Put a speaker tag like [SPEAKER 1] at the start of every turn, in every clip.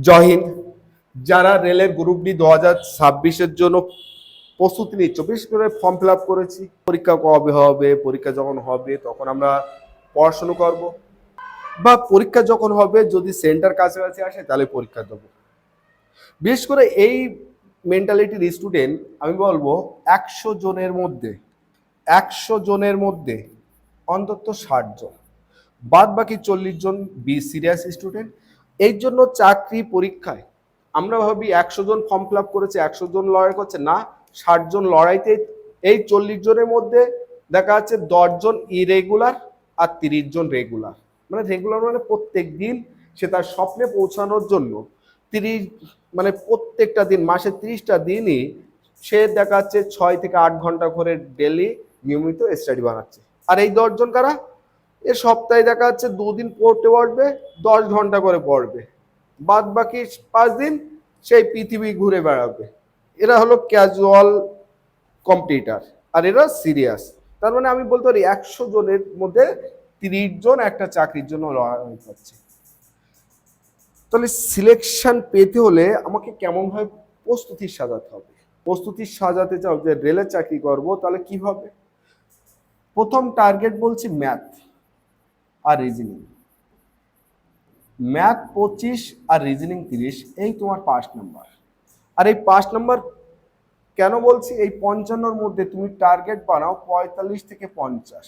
[SPEAKER 1] জয় হিন্দ। যারা রেলের group D 2026-এর জন্য প্রস্তুতি নিচ্ছ, বিশেষ করে ফর্ম ফিল আপ করেছি, পরীক্ষা কবে হবে, পরীক্ষা যখন হবে তখন আমরা পড়াশুনো করব, বা পরীক্ষা যখন হবে যদি সেন্টার কাছাকাছি আসে তাহলে পরীক্ষা দেবো। বিশেষ করে এই মেন্টালিটির স্টুডেন্ট আমি বলবো 100 জনের মধ্যে অন্তত 60 জন, বাদ বাকি 40 জন সিরিয়াস স্টুডেন্ট। এই জন্য চাকরি পরীক্ষায় আমরা ভাবি 100 জন ফর্ম ফিল আপ করেছে, 100 জন লড়াই করছে, না, 60 জন লড়াইতে। এই 40 জনের মধ্যে দেখা যাচ্ছে 10 জন ইরেগুলার আর 30 জন রেগুলার। মানে রেগুলার মানে প্রত্যেক দিন সে তার স্বপ্নে পৌঁছানোর জন্য 30, মানে প্রত্যেকটা দিন, মাসে 30টা দিনই সে দেখা যাচ্ছে 6 থেকে 8 ঘন্টা করে ডেলি নিয়মিত স্টাডি বানাচ্ছে। আর এই 10 জন কারা? এ সপ্তাহে দেখা যাচ্ছে 2 দিন পড়তে পারবে, 10 ঘন্টা করে পড়বে, বাদ বাকি 5 দিন সেই পৃথিবী ঘুরে বেড়াবে। এরা হলো ক্যাজুয়াল কম্পিটিটার, আর এরা সিরিয়াস। তার মানে আমি বলতে পারি 100 জনের মধ্যে 30 জন একটা চাকরির জন্য লড়াই করছে। তাহলে সিলেকশন পেতে হলে আমাকে কেমনভাবে প্রস্তুতি সাজাতে হবে? প্রস্তুতি সাজাতে চাও যে রেলের চাকরি করব, তাহলে কিভাবে? প্রথম টার্গেট বলছি ম্যাথ আর রিজনিং। ম্যাথ 25 আর রিজনিং 30, এই তোমার 5 নাম্বার। আর এই 5 নাম্বার কেন বলছি? এই 55-র মধ্যে তুমি টার্গেট বানাও 45 থেকে 50।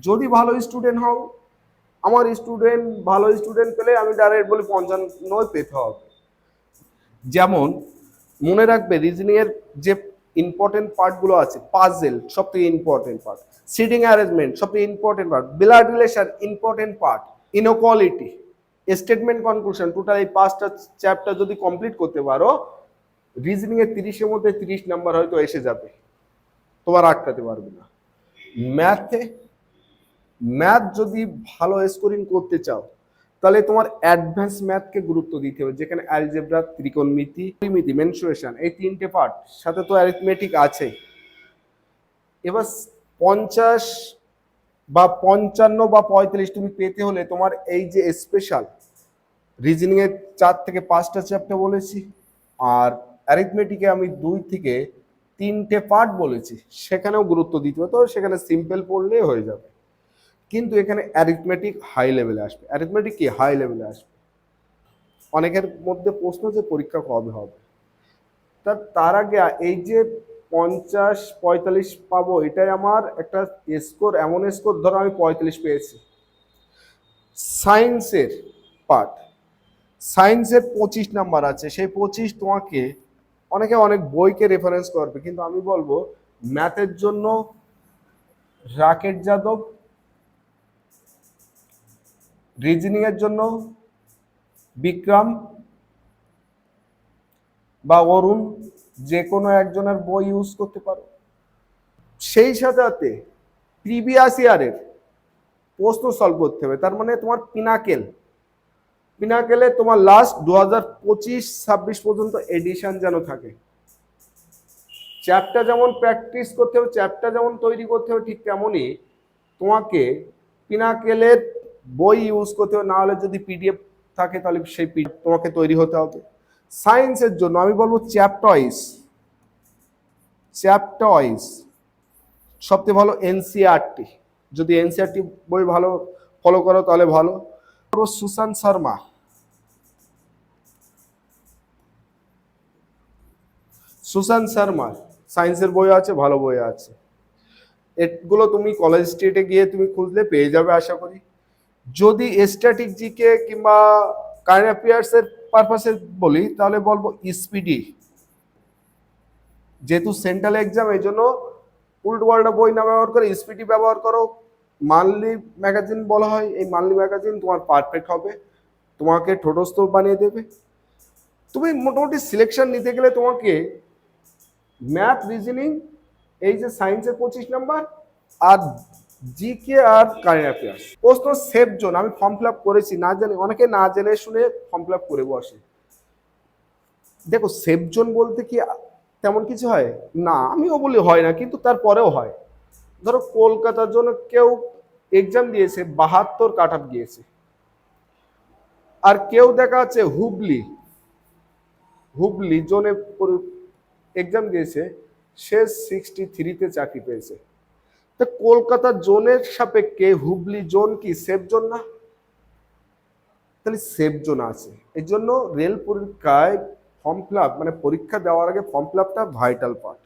[SPEAKER 1] যদি ভালো স্টুডেন্ট হও, আমার স্টুডেন্ট ভালো স্টুডেন্ট পেলে আমি ডাইরেক্ট বলি 55 পেতে হবে। যেমন মনে রাখবে রিজনিং এর যে ইম্পর্টেন্ট পার্টগুলো আছে, পাজেল সব থেকে ইম্পর্টেন্ট পার্ট, সিটিং অ্যারেঞ্জমেন্ট সব থেকে important part, blood relation important part, inequality, statement conclusion, total এই 5টা চ্যাপ্টার যদি কমপ্লিট করতে পারো, রিজনিং এর 30-এর মধ্যে 30 নাম্বার হয়তো এসে যাবে, তোমার আটকাতে পারবে না। ম্যাথ যদি ভালো স্কোরিং করতে চাও তাহলে তোমার অ্যাডভান্স ম্যাথকে গুরুত্ব দিতে হবে, যেখানে অ্যালজেব্রা, ত্রিকোণমিতি, পরিমিতি, মেনসুরেশন, এই 3টে পার্ট, সাথে তো অ্যারিথমেটিক আছে। এবার 50 বা 55 বা 45 তুমি পেতে হলে তোমার এই যে স্পেশাল রিজনিং এর 4 থেকে 5টা চ্যাপ্টার বলেছি, আর অ্যারিথমেটিকে আমি 2 থেকে 3টে পার্ট বলেছি, সেখানেও গুরুত্ব দিতে হবে। তো সেখানে সিম্পল পড়লেই হয়ে যাবে, কিন্তু এখানে অ্যারিথমেটিক হাই লেভেলে আসবে। অ্যারিথমেটিক কি হাই লেভেলে আসবে? অনেকের মধ্যে প্রশ্ন যে পরীক্ষা কবে হবে, তার আগে এই যে 50-45 পাবো, এটাই আমার একটা স্কোর। এমন স্কোর, ধরো আমি 45 পেয়েছি। সায়েন্সের পার্ট, সায়েন্সের 25 নাম্বার আছে, সেই 25 তোমাকে অনেকে অনেক বইকে রেফারেন্স করবে, কিন্তু আমি বলবো ম্যাথের জন্য রাকেট যাদব, রিজনিং এর জন্য বিক্রম বা অরুণ, যে কোনো একজনের বই ইউজ করতে পারো। সেই সাথে প্রিভিয়াস ইয়ারের প্রশ্ন সলভ করতে হবে। তার মানে তোমার পিনাকেলে তোমার লাস্ট 2025-26 পর্যন্ত এডিশন যেন থাকে। চ্যাপ্টার যেমন প্র্যাকটিস করতে হবে, চ্যাপ্টার যেমন তৈরি করতে হবে, ঠিক তেমনই তোমাকে পিনাকেলের বই ইউজ করতে হবে। না হলে যদি পিডিএফ থাকে তাহলে সেই পিডিএফ তোমাকে তৈরি হতে হবে। সায়েন্সের জন্য আমি বলবো চ্যাপ্টার ওয়াইজ সবথেকে ভালো এনসিইআরটি। যদি এনসিইআরটি বই ভালো ফলো করো তাহলে ভালো। সুশান্ত শর্মা সায়েন্সের বই আছে, ভালো বই আছে। এগুলো তুমি কলেজ স্ট্রিটে গিয়ে তুমি খুঁজলে পেয়ে যাবে আশা করি। যদি স্ট্যাটিক জিকে কিংবা কারেন্ট অ্যাফেয়ার্স এর পারপাসে বলি তাহলে বলবো স্পিডি। যেহেতু সেন্ট্রাল এক্সাম, এই জন্য উল্ড ওয়ার্ল্ড বই না ব্যবহার করে স্পিডি ব্যবহার করো। মানলি ম্যাগাজিন বলা হয়, এই মানলি ম্যাগাজিন তোমার পারফেক্ট হবে, তোমাকে ঠোঁটস্থ বানিয়ে দেবে। তুমি মোটামুটি সিলেকশন নিতে গেলে তোমাকে ম্যাথ, রিজনিং, এই যে সায়েন্সের 25 নাম্বার, আর জিকে আর কারেন্ট অ্যাফেয়ার্স। প্রশ্ন সেফ জোন, আমি ফর্ম ফিল আপ করেছি, না জানি অনেকে না জেনে শুনে ফর্ম ফিল আপ করে বসে। দেখো সেফ জোন বলতে কি তেমন কিছু হয় না, আমিও বলি হয় না, কিন্তু তারপরেও হয়। ধরো কলকাতার জন্য কেউ এক্সাম দিয়েছে, 72 কাট অফ গিয়েছে, আর কেউ দেখা যাচ্ছে হুবলি হুবলি জোনে এক্সাম দিয়েছে, সে 63-তে চাকরি পেয়েছে। তো কলকাতা জোনের সাপেক্ষে হুবলি জোন কি সেফ জোন না? তাহলে সেফ জোন আছে। এই জন্য রেল পরীক্ষায় ফর্ম ফিল আপ মানে পরীক্ষা দেওয়ার আগে ফর্ম ফিল আপটা ভাইটাল পার্ট।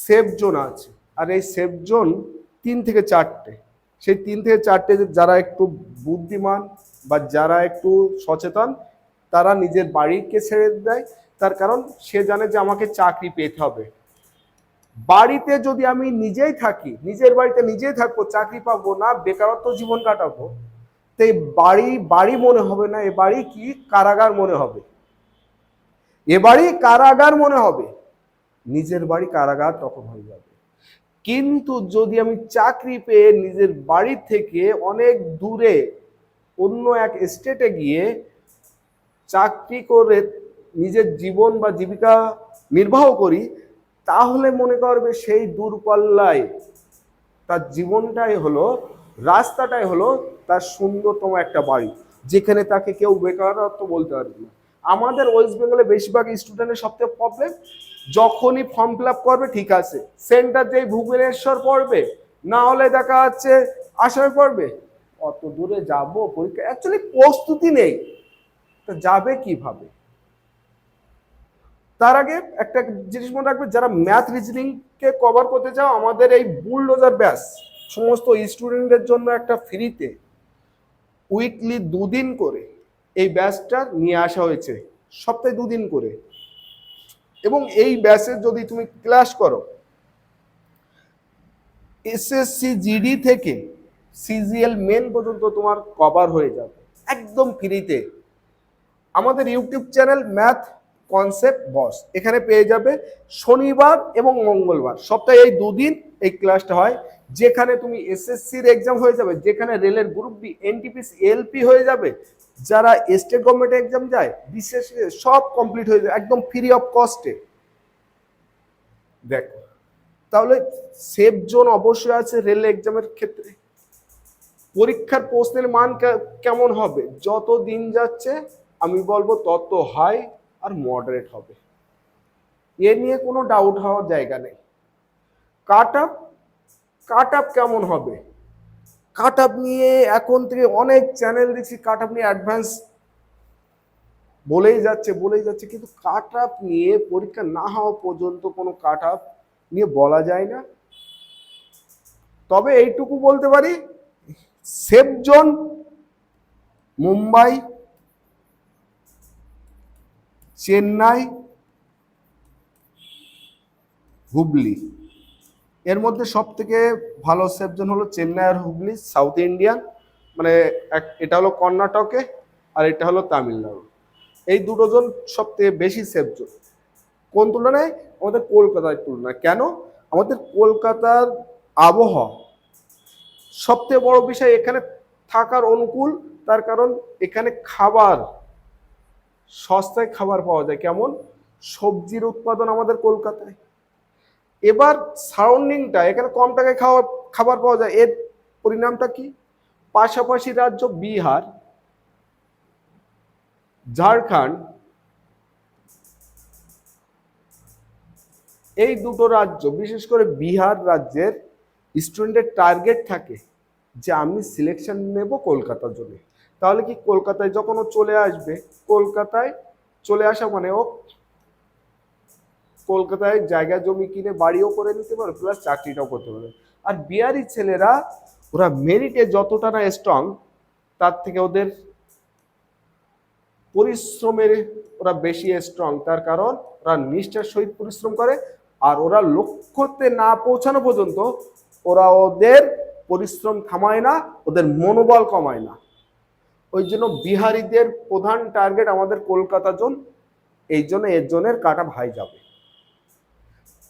[SPEAKER 1] সেফ জোন আছে, আর এই সেফ জোন 3 থেকে 4টে। সেই 3 থেকে 4টে যারা একটু বুদ্ধিমান বা যারা একটু সচেতন, তারা নিজের বাড়িকে ছেড়ে দেয়। তার কারণ সে জানে যে আমাকে চাকরি পেতে হবে। বাড়িতে যদি আমি নিজেই থাকি, নিজের বাড়িতে নিজেই থাকবো, চাকরি পাবো না, বেকারত্ব জীবন কাটাবো, তো এই বাড়ি বাড়ি মনে হবে না, এ বাড়ি কি কারাগার মনে হবে। এ বাড়ি কারাগার মনে হবে, নিজের বাড়ি কারাগার তখন হয়ে যাবে। কিন্তু যদি আমি চাকরি পেয়ে নিজের বাড়ি থেকে অনেক দূরে অন্য এক স্টেটে গিয়ে চাকরি করে নিজের জীবন বা জীবিকা নির্বাহ করি, তাহলে মনে করবে সেই দূরপাল্লায় তার জীবনটাই হলো, রাস্তাটাই হলো তার সুন্দরতম একটা বাড়ি, যেখানে তাকে কেউ বেকারত্ব বলতে পারবে না। আমাদের ওয়েস্ট বেঙ্গলে বেশিরভাগ স্টুডেন্টের সবথেকে প্রবলেম, যখনই ফর্ম ফিল আপ করবে ঠিক আছে, সেন্টার যেই ভুবনেশ্বর পড়বে, না হলে দেখা যাচ্ছে আসামে পড়বে, অত দূরে যাব পরীক্ষা, অ্যাকচুয়ালি প্রস্তুতি নেই, তা যাবে কিভাবে? তার আগে একটা জিনিস মনে রাখবে, যারা ম্যাথ রিজনিং কে কভার করতে চাও, আমাদের এই বুলডোজার ব্যাচ সমস্ত স্টুডেন্টদের জন্য একটা ফ্রিতে উইকলি 2 দিন করে এই ব্যাচটা নিয়ে আসা হয়েছে, সপ্তাহে 2 দিন করে। এবং এই ব্যাচে যদি তুমি ক্লাস করো, এসএসসি জিডি থেকে সিজিএল মেন পর্যন্ত তোমার কভার হয়ে যাবে একদম ফ্রিতে। আমাদের ইউটিউব চ্যানেল ম্যাথ কনসেপ্ট বস, এখানে পেয়ে যাবে শনিবার এবং মঙ্গলবার, সপ্তাহে এই 2 দিন এই ক্লাসটা হয়, যেখানে তুমি এসএসসির এক্সাম হয়ে যাবে, যেখানে রেলের গ্রুপ ডি, এনটিপিসি, এলপি হয়ে যাবে, যারা স্টেট গভর্নমেন্ট এক্সাম যায়, বিশেষ সব কমপ্লিট হয়ে যাবে একদম ফ্রি অফ কস্টে। দেখো তাহলে সেফ জোন অবশ্যই আছে রেল এক্সামের ক্ষেত্রে। পরীক্ষার প্রশ্নের মান কেমন হবে? যত দিন যাচ্ছে আমি বলবো তত হাই আর মডারেট হবে, এ নিয়ে কোনো ডাউট হওয়ার জায়গা নেই। কাট আপ, কাট আপ কেমন হবে? কাট আপ নিয়ে এখন থেকে অনেক চ্যানেল দেখছি কাট আপ নিয়ে অ্যাডভান্স বলেই যাচ্ছে, কিন্তু কাট আপ নিয়ে পরীক্ষা না হওয়া পর্যন্ত কোনো কাট আপ নিয়ে বলা যায় না। তবে এইটুকু বলতে পারি, সেফ জোন মুম্বাই, চেন্নাই, হুবলি, এর মধ্যে সব থেকে ভালো সেফ জোন হলো চেন্নাই আর হুবলি, সাউথ ইন্ডিয়ান, মানে এটা হলো কর্ণাটকে আর এটা হলো তামিলনাড়ু। এই দুটো জোন সব থেকে বেশি সেফ জোন। কোন তুলনায়? আমাদের কলকাতার তুলনায়। কেন? আমাদের কলকাতার আবহাওয়া সবথেকে বড় বিষয়, এখানে থাকার অনুকূল, তার কারণ এখানে খাবার সস্তায় খাবার পাওয়া যায়। কেমন? সবজির উৎপাদন আমাদের কলকাতায়। এবার সারাউন্ডিংটা, এখানে কম টাকায় খাবার পাওয়া যায়, এর পরিণামটা কি? পাশাপাশি রাজ্য বিহার, ঝাড়খণ্ড, এই দুটো রাজ্য, বিশেষ করে বিহার রাজ্যের স্টুডেন্টের টার্গেট থাকে যে আমি সিলেকশন নেব কলকাতার জন্য। তাহলে কি কলকাতায় যখন ও চলে আসবে, কলকাতায় চলে আসা মানে ও কলকাতায় জায়গা জমি কিনে বাড়িও করে নিতে পারবে, প্লাস চাকরিটাও করতে পারবে। আর বিহারি ছেলেরা, ওরা মেরিটে যতটা না স্ট্রং, তার থেকে ওদের পরিশ্রমের ওরা বেশি স্ট্রং। তার কারণ ওরা নিষ্ঠার সহিত পরিশ্রম করে, আর ওরা লক্ষ্যতে না পৌঁছানো পর্যন্ত ওরা ওদের পরিশ্রম থামায় না, ওদের মনোবল কমায় না। ওই জন্য বিহারিদের প্রধান টার্গেট আমাদের কলকাতা জোন, এই জন্য এর জোনের কাটা ভাই যাবে।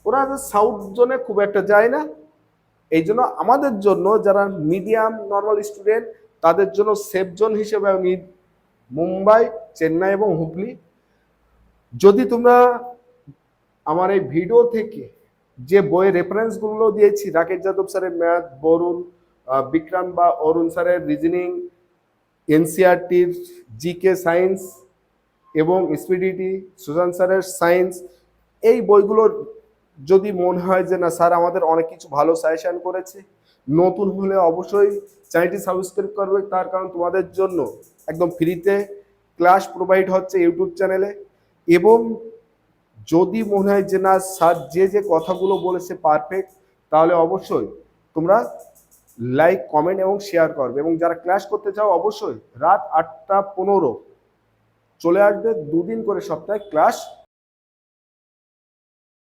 [SPEAKER 1] ওরা সাউথ জোনে খুব একটা যায় না। এই জন্য আমাদের জন্য যারা মিডিয়াম নর্মাল স্টুডেন্ট, তাদের জন্য সেফ জোন হিসেবে আমি মুম্বাই, চেন্নাই এবং হুগলি। যদি তোমরা আমার এই ভিডিও থেকে যে বইয়ের রেফারেন্সগুলো দিয়েছি, রাকেশ যাদব স্যারের ম্যাথ, বরুণ বিক্রম বা অরুণ স্যারের রিজনিং, এনসিইআরটির জিকে সায়েন্স এবং স্পিডিটি, সুজান স্যারের সায়েন্স, এই বইগুলোর যদি মনে হয় যে না স্যার আমাদের অনেক কিছু ভালো সাজেশন করেছে, নতুন হলে অবশ্যই চ্যানেলটি সাবস্ক্রাইব করবে, তার কারণ তোমাদের জন্য একদম ফ্রিতে ক্লাস প্রোভাইড হচ্ছে ইউটিউব চ্যানেলে। এবং যদি মনে হয় যে না স্যার যে যে কথাগুলো বলেছে পারফেক্ট, তাহলে অবশ্যই তোমরা লাইক, কমেন্ট এবং শেয়ার করবে। এবং যারা ক্লাস করতে চাও অবশ্যই রাত 8টা 15 চলে আসবে, 2 দিন করে সপ্তাহে ক্লাস